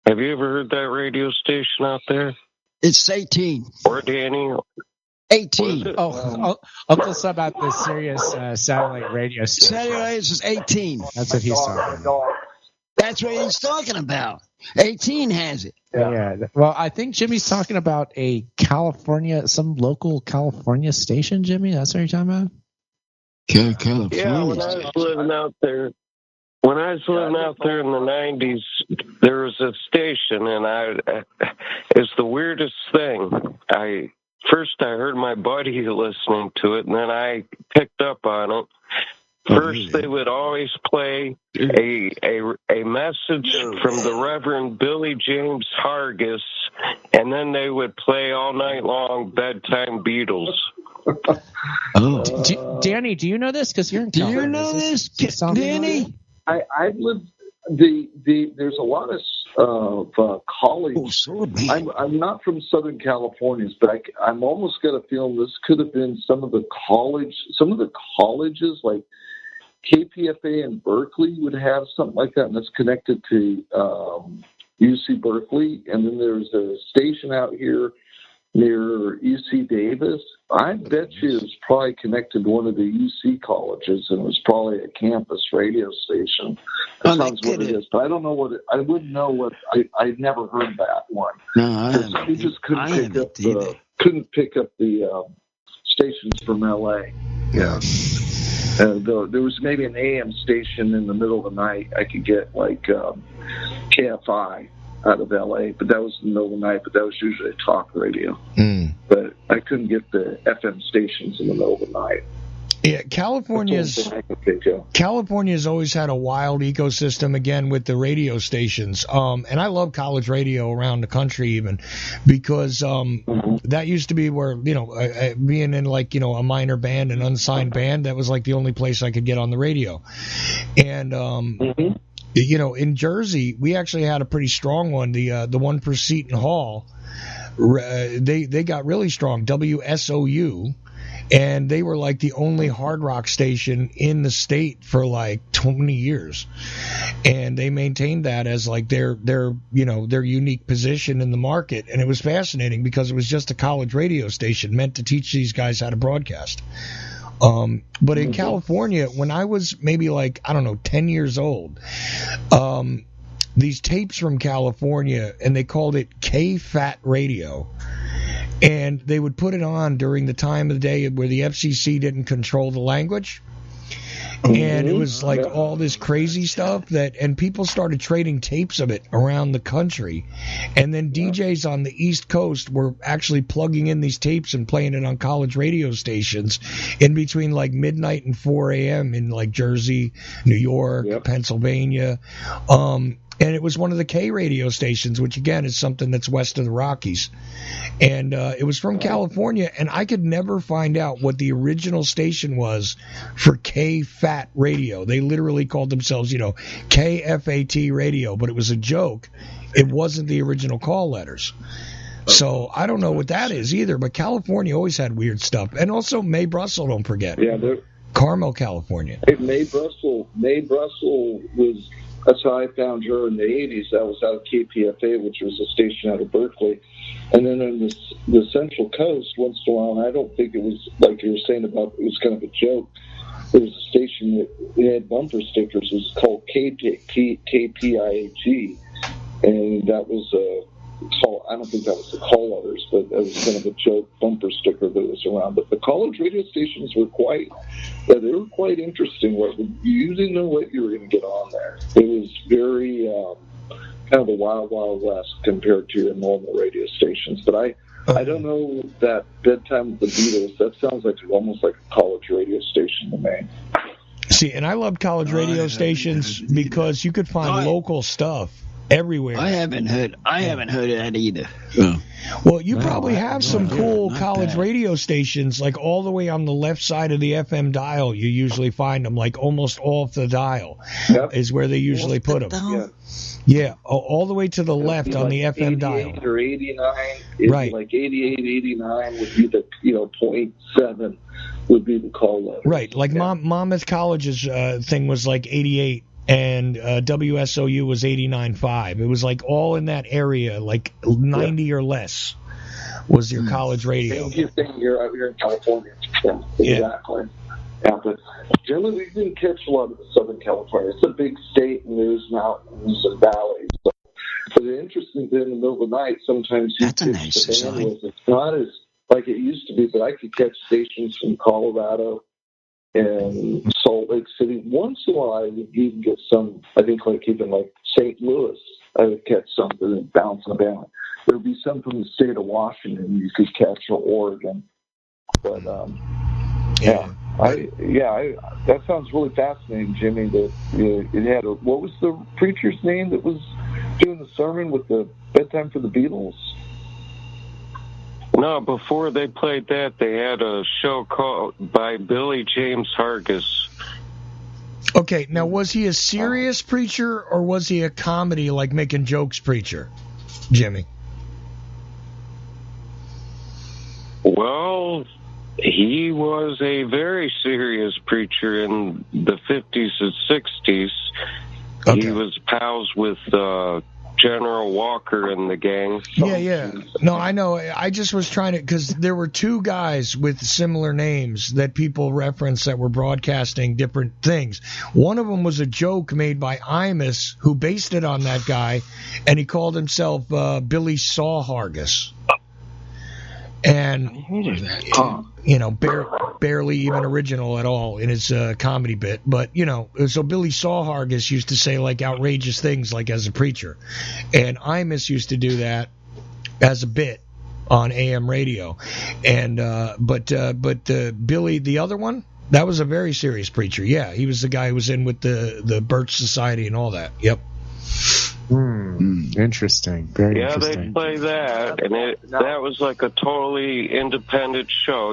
Have you ever heard that radio station out there? It's 18. Or Danny? 18. Uncle Sub about the Sirius satellite radio station. Satellite is 18. That's what he's talking about. That's what he's talking about. 18 has it. Yeah. Well, I think Jimmy's talking about some local California station, Jimmy? That's what you're talking about? California. Yeah, when I was living out there in the 90s, there was a station, and it's the weirdest thing. First I heard my buddy listening to it, and then I picked up on it. First, they would always play a message from the Reverend Billy James Hargis, and then they would play all night long bedtime Beatles. Danny, do you know this? Because you're in California. Do you know this, Danny? I've lived. There's a lot of college. I'm not from Southern California, but I'm almost got a feeling this could have been some of the colleges like KPFA in Berkeley would have something like that, and that's connected to UC Berkeley, and then there's a station out here near UC Davis. I bet you it's probably connected to one of the UC colleges, and it was probably a campus radio station. That sounds what it is, but I don't know what I wouldn't know what. I'd never heard that one. No, I haven't. We just couldn't pick up the stations from LA. Yeah. There was maybe an AM station in the middle of the night. I could get like KFI out of LA, but that was in the middle of the night. But that was usually a talk radio. But I couldn't get the FM stations in the middle of the night. Yeah, California's always had a wild ecosystem, again, with the radio stations. And I love college radio around the country, even, because that used to be where, being in, like, a minor band, an unsigned band, that was like the only place I could get on the radio. And, in Jersey, we actually had a pretty strong one, the one for Seton Hall. They got really strong, WSOU. And they were like the only hard rock station in the state for like 20 years. And they maintained that as like their unique position in the market. And it was fascinating because it was just a college radio station meant to teach these guys how to broadcast. But in California, when I was maybe 10 years old, these tapes from California, and they called it K-Fat Radio. And they would put it on during the time of the day where the FCC didn't control the language. And it was like all this crazy stuff and people started trading tapes of it around the country. And then DJs on the East Coast were actually plugging in these tapes and playing it on college radio stations in between like midnight and 4 a.m. in like Jersey, New York, Pennsylvania. And it was one of the K radio stations, which, again, is something that's west of the Rockies. And it was from California, and I could never find out what the original station was for K-Fat Radio. They literally called themselves, KFAT Radio, but it was a joke. It wasn't the original call letters. So I don't know what that is either, but California always had weird stuff. And also May Brussels, don't forget. Yeah, Carmel, California. May Brussels was... That's how I found her in the 80s. That was out of KPFA, which was a station out of Berkeley. And then on the Central Coast, once in a while, and I don't think it was like you were saying about, it was kind of a joke. There was a station that had bumper stickers. It was called KPIAG. And that was I don't think that was the call letters, but that was kind of a joke bumper sticker that was around. But the college radio stations were quite interesting. You didn't know what you were going to get on there. It was very kind of the wild, wild west compared to your normal radio stations. But I don't know that Bedtime with the Beatles. That sounds like almost like a college radio station to me. See, and I love college radio stations because you could find local stuff everywhere. I haven't heard of that either. Well, you probably have some cool college radio stations, like all the way on the left side of the FM dial. You usually find them, like almost off the dial is where they usually put them. Yeah, all the way to the left on the FM dial. Or 89, right? Like 88, 89 would be the 0.7 would be the call letter. Right, like Monmouth College's thing was like 88. And WSOU was 89.5. It was like all in that area, like 90 or less was your college radio. Same thing here out here in California. Exactly. Yeah, but generally we didn't catch a lot of the Southern California. It's a big state, and there's mountains and valleys. So, but the interesting thing in the middle of the night, sometimes that's a nice design. It's not as like it used to be, but I could catch stations from Colorado and Salt Lake City. Once in a while, I would even get some, I think even like St. Louis, I would catch something and bounce and bounce. There would be some from the state of Washington you could catch, or Oregon. But, that sounds really fascinating, Jimmy, that it had what was the preacher's name that was doing the sermon with the Bedtime for the Beatles? No, before they played that, they had a show called by Billy James Hargis. Okay, now was he a serious preacher or was he a comedy, like making jokes preacher, Jimmy? Well, he was a very serious preacher in the 50s and 60s. Okay. He was pals with General Walker and the gang. Yeah. No, I know. I just was trying to, because there were two guys with similar names that people reference that were broadcasting different things. One of them was a joke made by Imus, who based it on that guy, and he called himself Billy Sawhargus. And, barely even original at all in his comedy bit. But, so Billy Sawhargus used to say, like, outrageous things, like, as a preacher. And Imus used to do that as a bit on AM radio. And, but Billy, the other one, that was a very serious preacher. Yeah, he was the guy who was in with the Birch Society and all that. Yep. Interesting. Very interesting. Yeah, they play that, and that was like a totally independent show,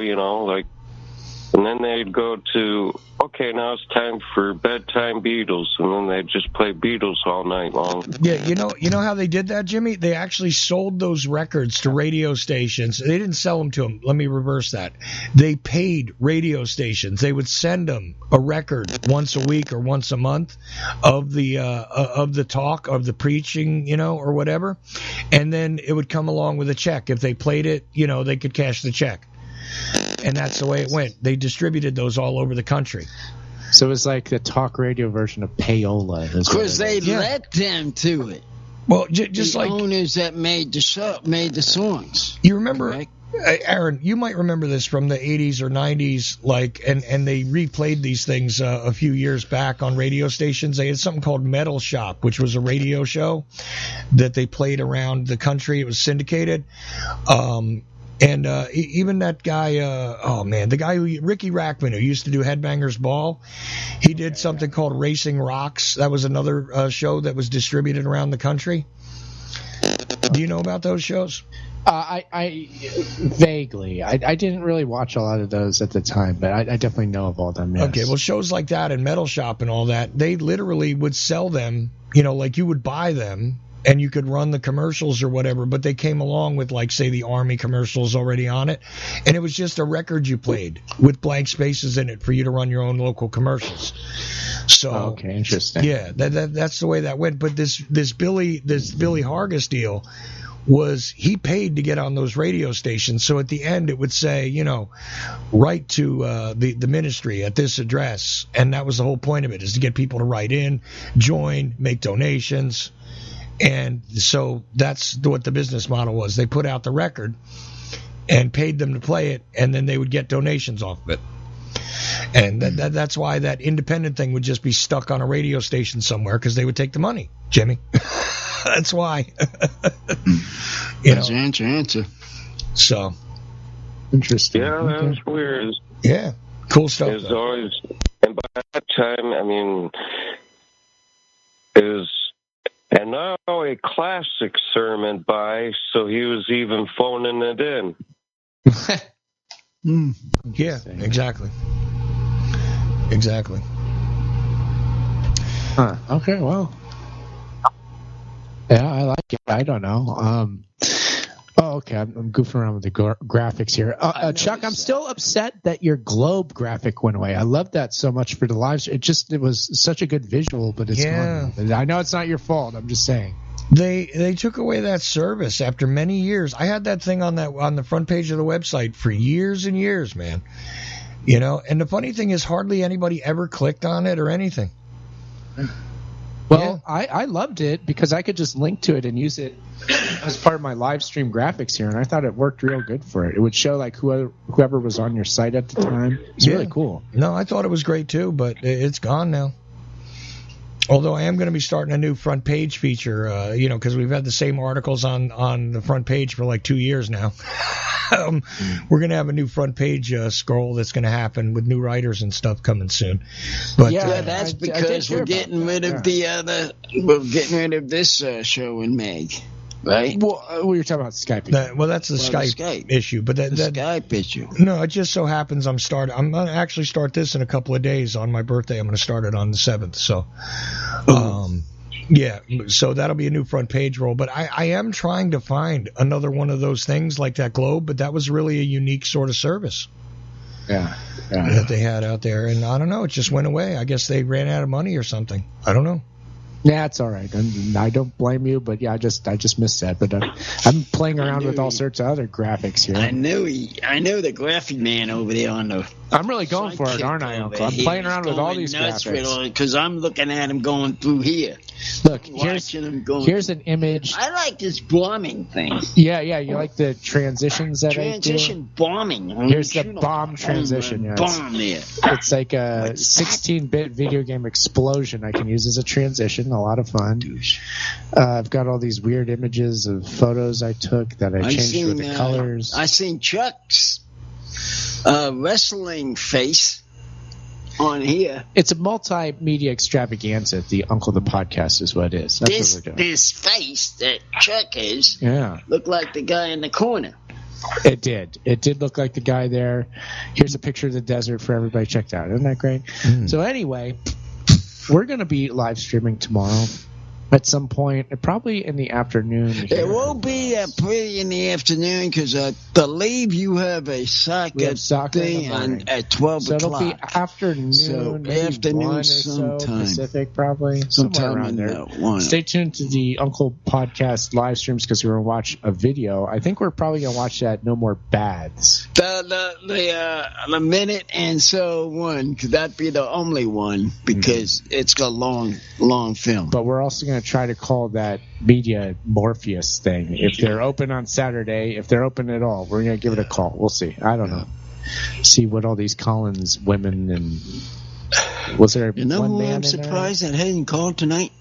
and then they'd go to, okay, now it's time for bedtime Beatles, and then they'd just play Beatles all night long. Yeah, you know how they did that, Jimmy? They actually sold those records to radio stations. They didn't sell them to them. Let me reverse that. They paid radio stations. They would send them a record once a week or once a month of the talk, of the preaching, or whatever, and then it would come along with a check. If they played it, they could cash the check. And that's the way it went. They distributed those all over the country. So it was like the talk radio version of payola. Because they let them to it. Well, just the like owners that made the songs. You remember, right? Aaron, you might remember this from the 80s or 90s, and they replayed these things a few years back on radio stations. They had something called Metal Shop, which was a radio show that they played around the country. It was syndicated. And even that guy, the guy Ricky Rackman, who used to do Headbangers Ball, he did something called Racing Rocks. That was another show that was distributed around the country. Do you know about those shows? I vaguely. I didn't really watch a lot of those at the time, but I definitely know of all them. Yes. Okay, well, shows like that and Metal Shop and all that, they literally would sell them, like you would buy them, and you could run the commercials or whatever, but they came along with, like, say, the Army commercials already on it, and it was just a record you played with blank spaces in it for you to run your own local commercials. So, okay, interesting. Yeah, that's the way that went. But this Billy Hargis deal was, he paid to get on those radio stations. So at the end it would say, write to the ministry at this address, and that was the whole point of it, is to get people to write in, join, make donations. And so that's what the business model was. They put out the record and paid them to play it, and then they would get donations off of it. And that's why that independent thing would just be stuck on a radio station somewhere, because they would take the money, Jimmy. That's why. That's your answer. So. Interesting. Yeah, that was weird. Yeah. Cool stuff. It was always, and by that time, it was... And now a classic sermon so he was even phoning it in. Yeah, exactly. Huh. Okay, well. Yeah, I like it. I don't know. Okay. I'm goofing around with the graphics here. Chuck, I'm still upset that your globe graphic went away. I love that so much for the live stream. It was such a good visual, but it's gone. I know it's not your fault. I'm just saying. They took away that service after many years. I had that thing on the front page of the website for years and years, man. And the funny thing is, hardly anybody ever clicked on it or anything. Well, yeah. I loved it because I could just link to it and use it as part of my live stream graphics here, and I thought it worked real good for it. It would show like whoever was on your site at the time. It's really cool. No, I thought it was great too, but it's gone now. Although I am going to be starting a new front page feature, because we've had the same articles on the front page for like 2 years now. We're going to have a new front page scroll that's going to happen with new writers and stuff coming soon. But that's because we're getting rid of we're getting rid of this show in Meg. Right? Well, we were talking about Skype. That's the Skype issue. But that Skype issue. No, it just so happens I'm going to actually start this in a couple of days on my birthday. I'm going to start it on the 7th. So, so that'll be a new front page roll. But I am trying to find another one of those things like that globe. But that was really a unique sort of service. Yeah. That they had out there. And I don't know. It just went away. I guess they ran out of money or something. I don't know. Yeah, it's all right. I don't blame you, but yeah, I just missed that. But I'm playing around with all sorts of other graphics here. I know the graphic man over there on the. I'm really going for it, aren't I, Uncle? I'm playing around with all these graphics. Because I'm looking at him going through here. Look, here's an image. I like this bombing thing. Yeah, you like the transitions that Transition bombing. Here's the bomb transition. Yeah, bomb there. It's like a 16-bit video game explosion I can use as a transition. A lot of fun. I've got all these weird images of photos I took that I changed with the colors. I seen Chuck's wrestling face on here. It's a multimedia extravaganza. The Uncle the Podcast is what it is. That's what we're doing. This face that Chuck is looked like the guy in the corner. It did. It did look like the guy there. Here's a picture of the desert for everybody. Check it out. Isn't that great? So anyway, we're going to be live streaming tomorrow at some point, probably in the afternoon. It won't be pretty in the afternoon because I believe you have a soccer thing at 12 so o'clock. So it'll be afternoon, so afternoon 1 or sometime. So Pacific, probably. Somewhere around there. Stay tuned to the Uncle Podcast live streams because we're going to watch a video. I think we're probably going to watch that No More Baths. The minute and so one, could that be the only one because it's a long film. But we're also going to try to call that Media Morpheus thing. If they're open on Saturday, if they're open at all, we're going to give it a call. We'll see. I don't know. See what all these Collins women and was there one man I'm surprised that hadn't called tonight?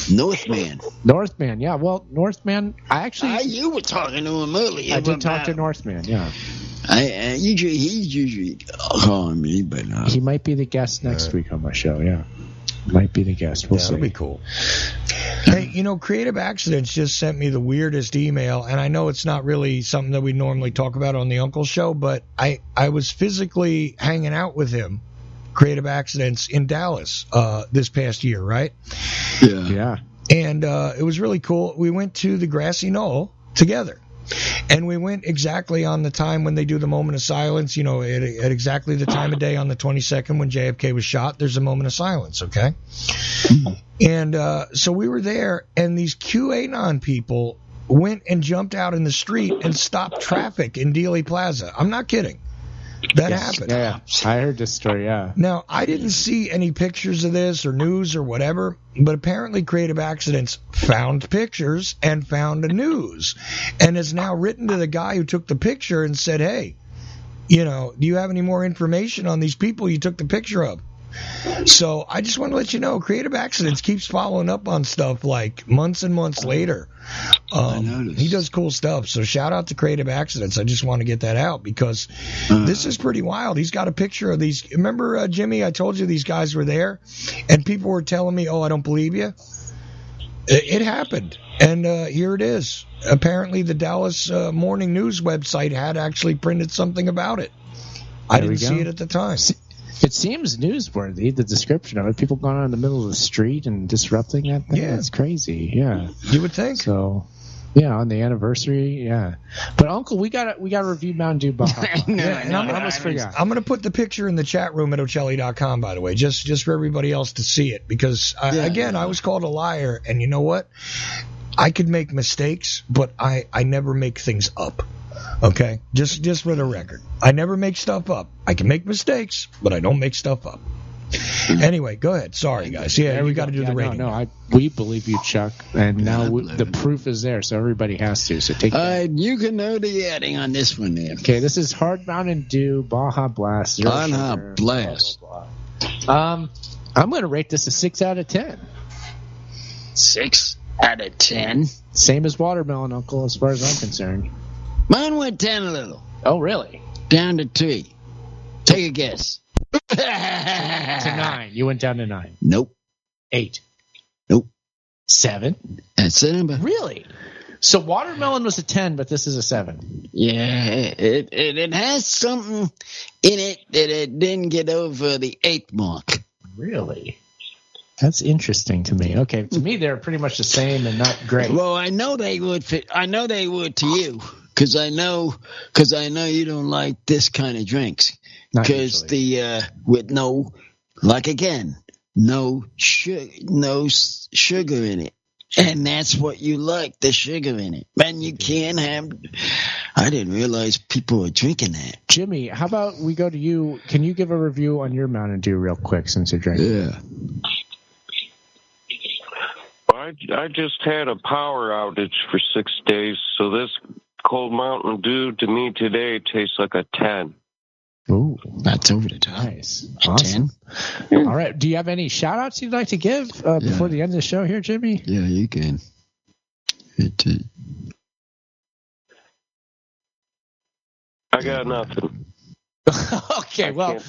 Northman, yeah. Well, Northman, you were talking to him earlier. I did talk to Northman, yeah. He's usually calling me, but he might be the guest next week on my show, yeah. Might be the guest. We'll see. That'll be cool. Hey, Creative Accidents just sent me the weirdest email, and I know it's not really something that we normally talk about on the Uncle Show, but I was physically hanging out with him, Creative Accidents, in Dallas this past year, right? Yeah. And it was really cool. We went to the Grassy Knoll together. And we went exactly on the time when they do the moment of silence, at exactly the time of day on the 22nd when JFK was shot, there's a moment of silence, okay? And so we were there, and these QAnon people went and jumped out in the street and stopped traffic in Dealey Plaza. I'm not kidding. That happened. Yeah, I heard this story, yeah. Now, I didn't see any pictures of this or news or whatever, but apparently Creative Accidents found pictures and found the news and has now written to the guy who took the picture and said, hey, do you have any more information on these people you took the picture of? So I just want to let you know, Creative Accidents keeps following up on stuff like months and months later. He does cool stuff. So shout out to Creative Accidents. I just want to get that out because this is pretty wild. He's got a picture of these. Remember, Jimmy, I told you these guys were there and people were telling me, I don't believe you. It happened. And here it is. Apparently the Dallas Morning News website had actually printed something about it. I didn't see it at the time. It seems newsworthy, the description of it. People going on in the middle of the street and disrupting that thing. Yeah. It's crazy. Yeah. You would think. So, yeah, on the anniversary, yeah. But, Uncle, we got to review Mountain Dew Baja. I almost forgot. I'm going to put the picture in the chat room at Ocelli.com, by the way, just for everybody else to see it. Because, I was called a liar. And you know what? I could make mistakes, but I never make things up. Okay, just for the record, I never make stuff up. I can make mistakes, but I don't make stuff up. Anyway, go ahead. Sorry, guys. Yeah, we got to do the rating. We believe you, Chuck, and now the proof is there, so everybody has to. So take that. You can know the adding on this one there. Okay, this is Hard Mountain Dew Baja Blast. Baja Blast. Blah, blah, blah. I'm going to rate this a 6 out of 10. 6 out of 10. Same as watermelon, Uncle, as far as I'm concerned. Mine went down a little. Oh, really? Down to 3. Take a guess. To 9. You went down to 9. Nope. 8. Nope. 7. That's the number. Really? So watermelon was a 10, but this is a 7. Yeah, it has something in it that it didn't get over the 8 mark. Really? That's interesting to me. Okay, to me they're pretty much the same and not great. Well, I know they would fit. I know they would to you. Because I know you don't like this kind of drinks. Because again, no sugar in it. And that's what you like, the sugar in it. And you can't have... I didn't realize people were drinking that. Jimmy, how about we go to you? Can you give a review on your Mountain Dew real quick since you're drinking? Yeah. I just had a power outage for 6 days, so this cold Mountain Dew to me today tastes like a 10. Ooh, that's over the top. Nice. Awesome. 10? All right. Do you have any shout-outs you'd like to give before the end of the show here, Jimmy? Yeah, you can. I got nothing. Okay, well,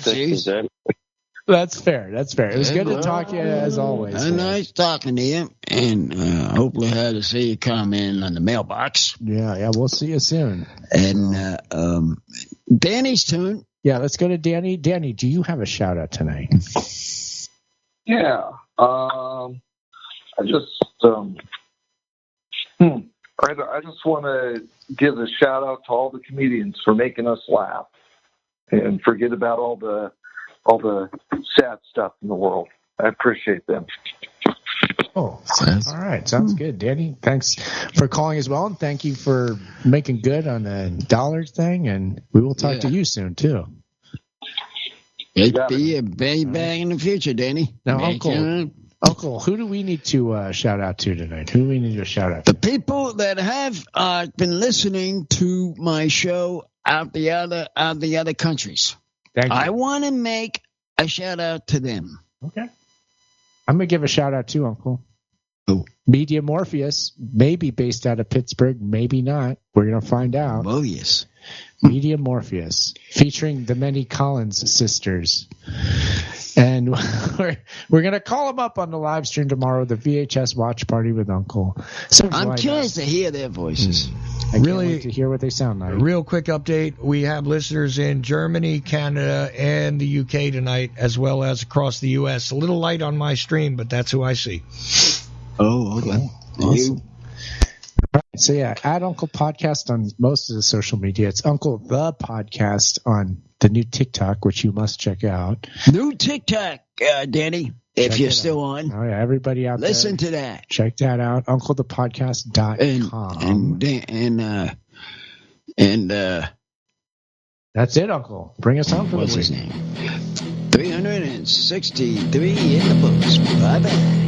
that's fair. That's fair. It was good to talk to you as always. Nice talking to you, and hopefully have to see you come in on the mailbox. Yeah, we'll see you soon. And Danny's turn. Yeah, let's go to Danny. Danny, do you have a shout out tonight? Yeah. I just want to give a shout out to all the comedians for making us laugh and forget about all the sad stuff in the world. I appreciate them. Oh, all right. Sounds good, Danny. Thanks for calling as well, and thank you for making good on the dollar thing, and we will talk to you soon, too. It'll be a bang in the future, Danny. Now, Uncle, who do we need to shout out to tonight? Who do we need to shout out to? The people that have been listening to my show out the other countries. Thank you. I want to make a shout out to them. Okay. I'm going to give a shout out too, Uncle. Who? Media Morpheus, maybe based out of Pittsburgh, maybe not. We're going to find out. Oh, yes. Media Morpheus, featuring the many Collins sisters. And we're going to call them up on the live stream tomorrow, the VHS watch party with Uncle. So I'm curious to hear their voices. I can't wait to hear what they sound like. Real quick update. We have listeners in Germany, Canada, and the UK tonight, as well as across the U.S. A little light on my stream, but that's who I see. Oh, okay. Awesome. Right, so yeah, add Uncle Podcast on most of the social media. It's Uncle the Podcast on the new TikTok, which you must check out. New TikTok, Danny, if you're still on. Oh yeah, everybody out Listen there. to that. Check that out. UncleThePodcast.com. And that's it, Uncle. Bring us home for what's the week. his name? 363 in the books. Bye bye.